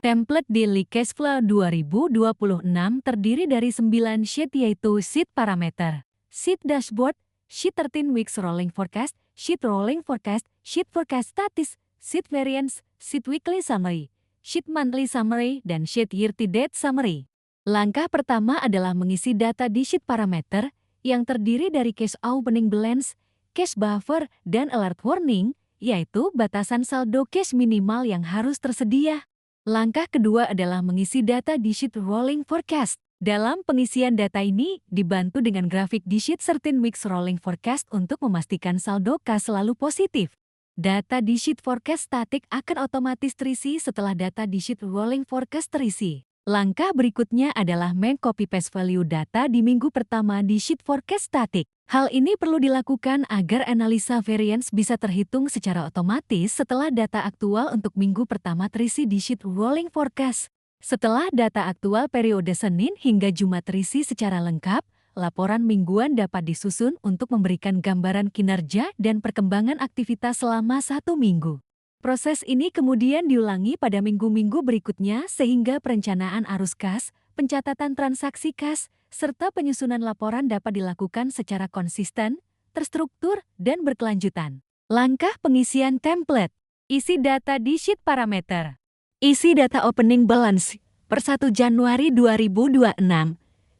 Template Daily Cashflow 2026 terdiri dari 9 sheet yaitu Sheet Parameter, Sheet Dashboard, Sheet 13 Weeks Rolling Forecast, Sheet Rolling Forecast, Sheet Forecast Status, Sheet Variance, Sheet Weekly Summary, Sheet Monthly Summary, dan Sheet Year-to-Date Summary. Langkah pertama adalah mengisi data di Sheet Parameter yang terdiri dari Cash Opening Balance, Cash Buffer, dan Alert Warning, yaitu batasan saldo cash minimal yang harus tersedia. Langkah kedua adalah mengisi data di Sheet Rolling Forecast. Dalam pengisian data ini, dibantu dengan grafik di Sheet 13 Weeks Rolling Forecast untuk memastikan saldo kas selalu positif. Data di Sheet Forecast Static akan otomatis terisi setelah data di Sheet Rolling Forecast terisi. Langkah berikutnya adalah meng-copy-paste value data di minggu pertama di Sheet Forecast Static. Hal ini perlu dilakukan agar analisa variance bisa terhitung secara otomatis setelah data aktual untuk minggu pertama terisi di Sheet Rolling Forecast. Setelah data aktual periode Senin hingga Jumat terisi secara lengkap, laporan mingguan dapat disusun untuk memberikan gambaran kinerja dan perkembangan aktivitas selama 1 minggu. Proses ini kemudian diulangi pada minggu-minggu berikutnya sehingga perencanaan arus kas, pencatatan transaksi kas, serta penyusunan laporan dapat dilakukan secara konsisten, terstruktur, dan berkelanjutan. Langkah pengisian template. Isi data di Sheet Parameter. Isi data opening balance per 1 Januari 2026.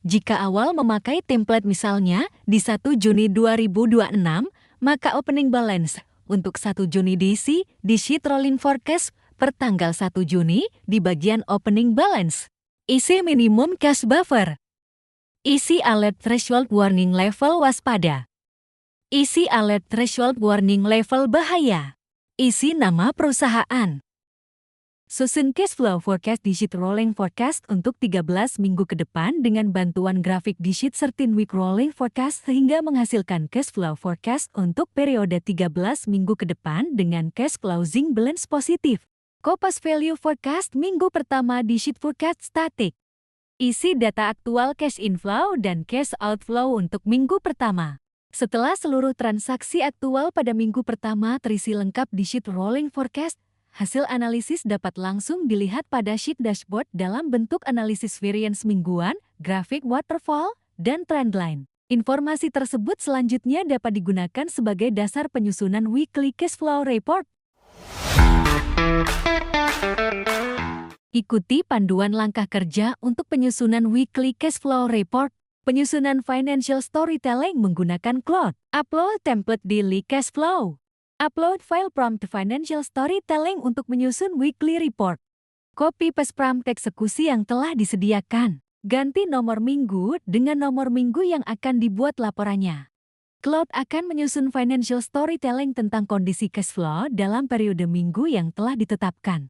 Jika awal memakai template misalnya di 1 Juni 2026, maka opening balance untuk 1 Juni diisi di Sheet Rolling Forecast per tanggal 1 Juni di bagian opening balance. Isi minimum cash buffer. Isi alert threshold warning level waspada. Isi alert threshold warning level bahaya. Isi nama perusahaan. Susun cash flow forecast di Sheet Rolling Forecast untuk 13 minggu ke depan dengan bantuan grafik di Sheet 13 Week Rolling Forecast sehingga menghasilkan cash flow forecast untuk periode 13 minggu ke depan dengan cash closing balance positif. Cost value forecast minggu pertama di Sheet Forecast Static. Isi data aktual cash inflow dan cash outflow untuk minggu pertama. Setelah seluruh transaksi aktual pada minggu pertama terisi lengkap di Sheet Rolling Forecast, hasil analisis dapat langsung dilihat pada Sheet Dashboard dalam bentuk analisis variance mingguan, grafik waterfall, dan trendline. Informasi tersebut selanjutnya dapat digunakan sebagai dasar penyusunan weekly cash flow report. Ikuti panduan langkah kerja untuk penyusunan weekly cash flow report. Penyusunan financial storytelling menggunakan Claude. Upload template daily cash flow. Upload file prompt financial storytelling untuk menyusun weekly report. Copy paste prompt eksekusi yang telah disediakan. Ganti nomor minggu dengan nomor minggu yang akan dibuat laporannya. Claude akan menyusun financial storytelling tentang kondisi cash flow dalam periode minggu yang telah ditetapkan.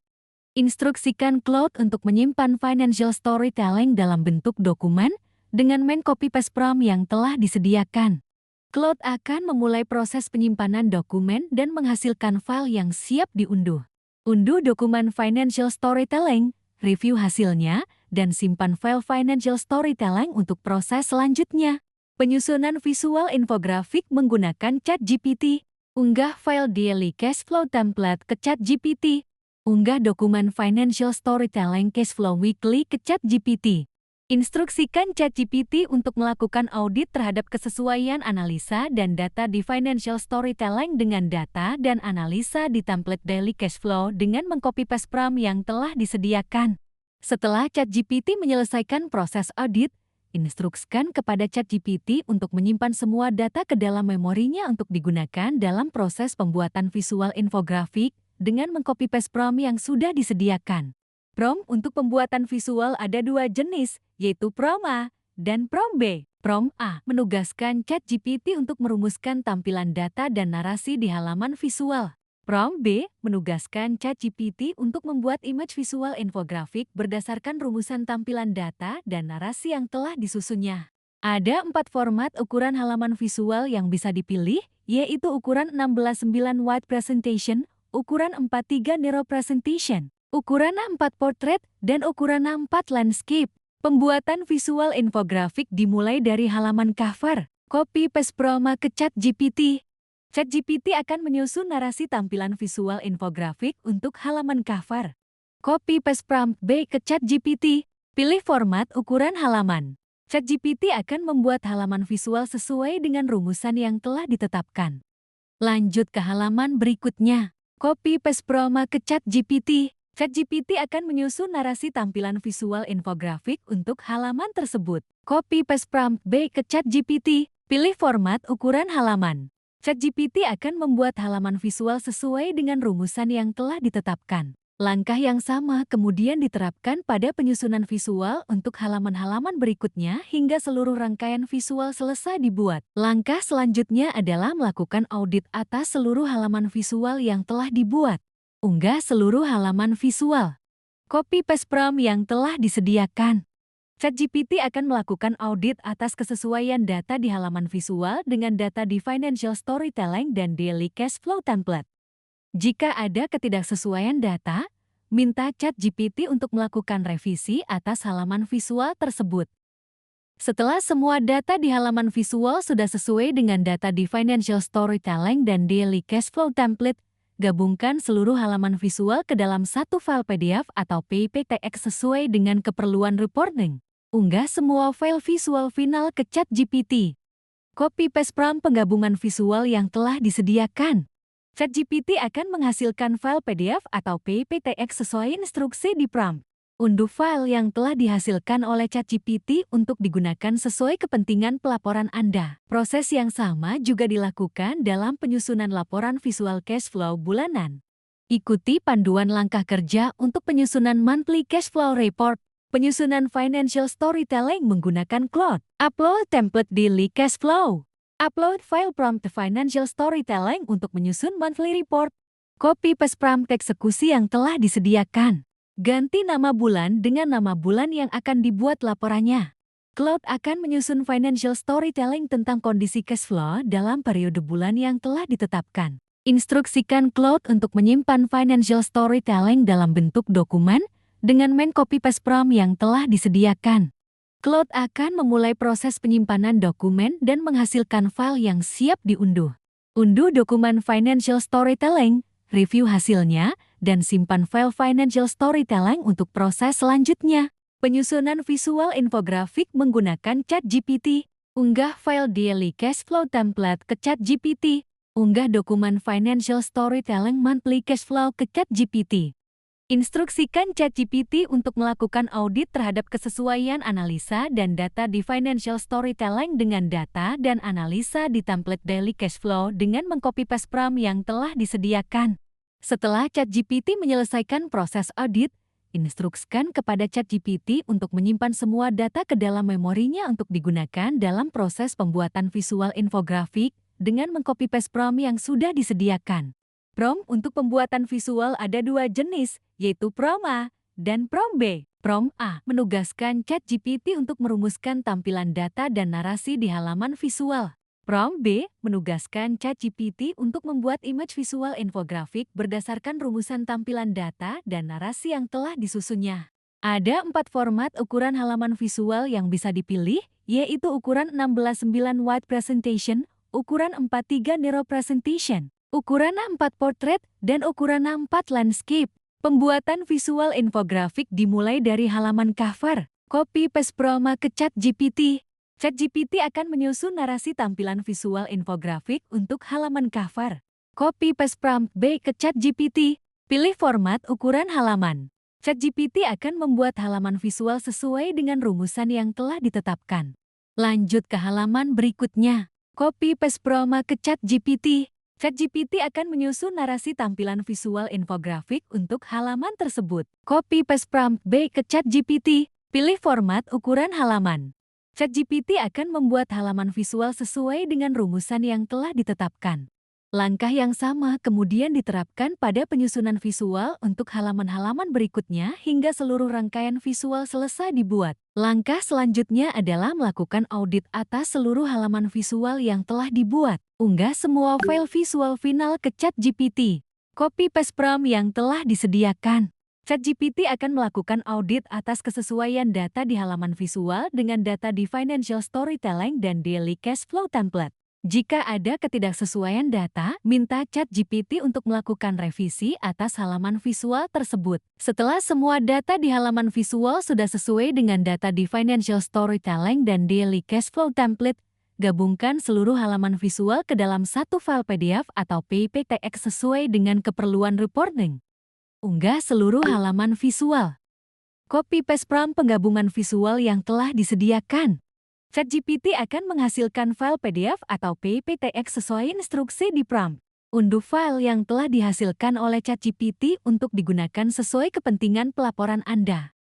Instruksikan Claude untuk menyimpan financial storytelling dalam bentuk dokumen dengan meng-copy paste prompt yang telah disediakan. Claude akan memulai proses penyimpanan dokumen dan menghasilkan file yang siap diunduh. Unduh dokumen financial storytelling, review hasilnya, dan simpan file financial storytelling untuk proses selanjutnya. Penyusunan visual infografik menggunakan ChatGPT. Unggah file daily cash flow template ke ChatGPT. Unggah dokumen financial storytelling cash flow weekly ke ChatGPT. Instruksikan ChatGPT untuk melakukan audit terhadap kesesuaian analisa dan data di financial storytelling dengan data dan analisa di template daily cash flow dengan meng-copy paste prompt yang telah disediakan. Setelah ChatGPT menyelesaikan proses audit, instruksikan kepada ChatGPT untuk menyimpan semua data ke dalam memorinya untuk digunakan dalam proses pembuatan visual infografik dengan meng-copy paste prompt yang sudah disediakan. Prompt untuk pembuatan visual ada 2 jenis, yaitu Prompt A dan Prompt B. Prompt A menugaskan ChatGPT untuk merumuskan tampilan data dan narasi di halaman visual. Prompt B menugaskan ChatGPT untuk membuat image visual infografik berdasarkan rumusan tampilan data dan narasi yang telah disusunnya. Ada 4 format ukuran halaman visual yang bisa dipilih, yaitu ukuran 16:9 wide presentation, ukuran 4:3 narrow presentation, ukuran A4 portrait, dan ukuran A4 landscape. Pembuatan visual infografik dimulai dari halaman cover. Copy paste prompt ke ChatGPT. ChatGPT akan menyusun narasi tampilan visual infografik untuk halaman cover. Copy paste prompt B ke ChatGPT. Pilih format ukuran halaman. ChatGPT akan membuat halaman visual sesuai dengan rumusan yang telah ditetapkan. Lanjut ke halaman berikutnya. Copy paste prompt ke ChatGPT. ChatGPT akan menyusun narasi tampilan visual infografik untuk halaman tersebut. Copy paste prompt B ke ChatGPT. Pilih format ukuran halaman. ChatGPT akan membuat halaman visual sesuai dengan rumusan yang telah ditetapkan. Langkah yang sama kemudian diterapkan pada penyusunan visual untuk halaman-halaman berikutnya hingga seluruh rangkaian visual selesai dibuat. Langkah selanjutnya adalah melakukan audit atas seluruh halaman visual yang telah dibuat. Unggah seluruh halaman visual. Copy paste prompt yang telah disediakan. ChatGPT akan melakukan audit atas kesesuaian data di halaman visual dengan data di Financial Storytelling dan Daily Cash Flow Template. Jika ada ketidaksesuaian data, minta ChatGPT untuk melakukan revisi atas halaman visual tersebut. Setelah semua data di halaman visual sudah sesuai dengan data di Financial Storytelling dan Daily Cash Flow Template, gabungkan seluruh halaman visual ke dalam satu file PDF atau PPTX sesuai dengan keperluan reporting. Unggah semua file visual final ke ChatGPT. Copy paste prompt penggabungan visual yang telah disediakan. ChatGPT akan menghasilkan file PDF atau PPTX sesuai instruksi di prompt. Unduh file yang telah dihasilkan oleh ChatGPT untuk digunakan sesuai kepentingan pelaporan Anda. Proses yang sama juga dilakukan dalam penyusunan laporan visual cash flow bulanan. Ikuti panduan langkah kerja untuk penyusunan monthly cash flow report. Penyusunan financial storytelling menggunakan Claude. Upload template daily cash flow. Upload file prompt financial storytelling untuk menyusun monthly report. Copy paste prompt eksekusi yang telah disediakan. Ganti nama bulan dengan nama bulan yang akan dibuat laporannya. Claude akan menyusun financial storytelling tentang kondisi cash flow dalam periode bulan yang telah ditetapkan. Instruksikan Claude untuk menyimpan financial storytelling dalam bentuk dokumen dengan copy paste prompt yang telah disediakan. Claude akan memulai proses penyimpanan dokumen dan menghasilkan file yang siap diunduh. Unduh dokumen financial storytelling, review hasilnya, dan simpan file financial storytelling untuk proses selanjutnya. Penyusunan visual infografik menggunakan ChatGPT. Unggah file daily cash flow template ke ChatGPT. Unggah dokumen financial storytelling monthly cash flow ke ChatGPT. Instruksikan ChatGPT untuk melakukan audit terhadap kesesuaian analisa dan data di financial storytelling dengan data dan analisa di template daily cash flow dengan mengcopy paste prompt yang telah disediakan. Setelah ChatGPT menyelesaikan proses audit, instruksikan kepada ChatGPT untuk menyimpan semua data ke dalam memorinya untuk digunakan dalam proses pembuatan visual infografik dengan mengcopy paste prompt yang sudah disediakan. Prompt untuk pembuatan visual ada dua jenis, yaitu prompt A dan prompt B. Prompt A menugaskan ChatGPT untuk merumuskan tampilan data dan narasi di halaman visual. Prompt B menugaskan ChatGPT untuk membuat image visual infografik berdasarkan rumusan tampilan data dan narasi yang telah disusunnya. Ada 4 format ukuran halaman visual yang bisa dipilih, yaitu ukuran 16:9 wide presentation, ukuran 4:3 narrow presentation, ukuran A4 portrait, dan ukuran A4 landscape. Pembuatan visual infografik dimulai dari halaman cover. Copy paste prompt ke ChatGPT. ChatGPT akan menyusun narasi tampilan visual infografik untuk halaman cover. Copy paste prompt B ke ChatGPT. Pilih format ukuran halaman. ChatGPT akan membuat halaman visual sesuai dengan rumusan yang telah ditetapkan. Lanjut ke halaman berikutnya. Copy paste prompt ke ChatGPT. ChatGPT akan menyusun narasi tampilan visual infografik untuk halaman tersebut. Copy paste prompt B ke ChatGPT. Pilih format ukuran halaman. ChatGPT akan membuat halaman visual sesuai dengan rumusan yang telah ditetapkan. Langkah yang sama kemudian diterapkan pada penyusunan visual untuk halaman-halaman berikutnya hingga seluruh rangkaian visual selesai dibuat. Langkah selanjutnya adalah melakukan audit atas seluruh halaman visual yang telah dibuat. Unggah semua file visual final ke ChatGPT. Copy paste prompt yang telah disediakan. ChatGPT akan melakukan audit atas kesesuaian data di halaman visual dengan data di Financial Storytelling dan Daily Cash Flow Template. Jika ada ketidaksesuaian data, minta ChatGPT untuk melakukan revisi atas halaman visual tersebut. Setelah semua data di halaman visual sudah sesuai dengan data di Financial Storytelling dan Daily Cashflow Template, gabungkan seluruh halaman visual ke dalam satu file PDF atau PPTX sesuai dengan keperluan reporting. Unggah seluruh halaman visual. Copy-paste prompt penggabungan visual yang telah disediakan. ChatGPT akan menghasilkan file PDF atau PPTX sesuai instruksi di prompt. Unduh file yang telah dihasilkan oleh ChatGPT untuk digunakan sesuai kepentingan pelaporan Anda.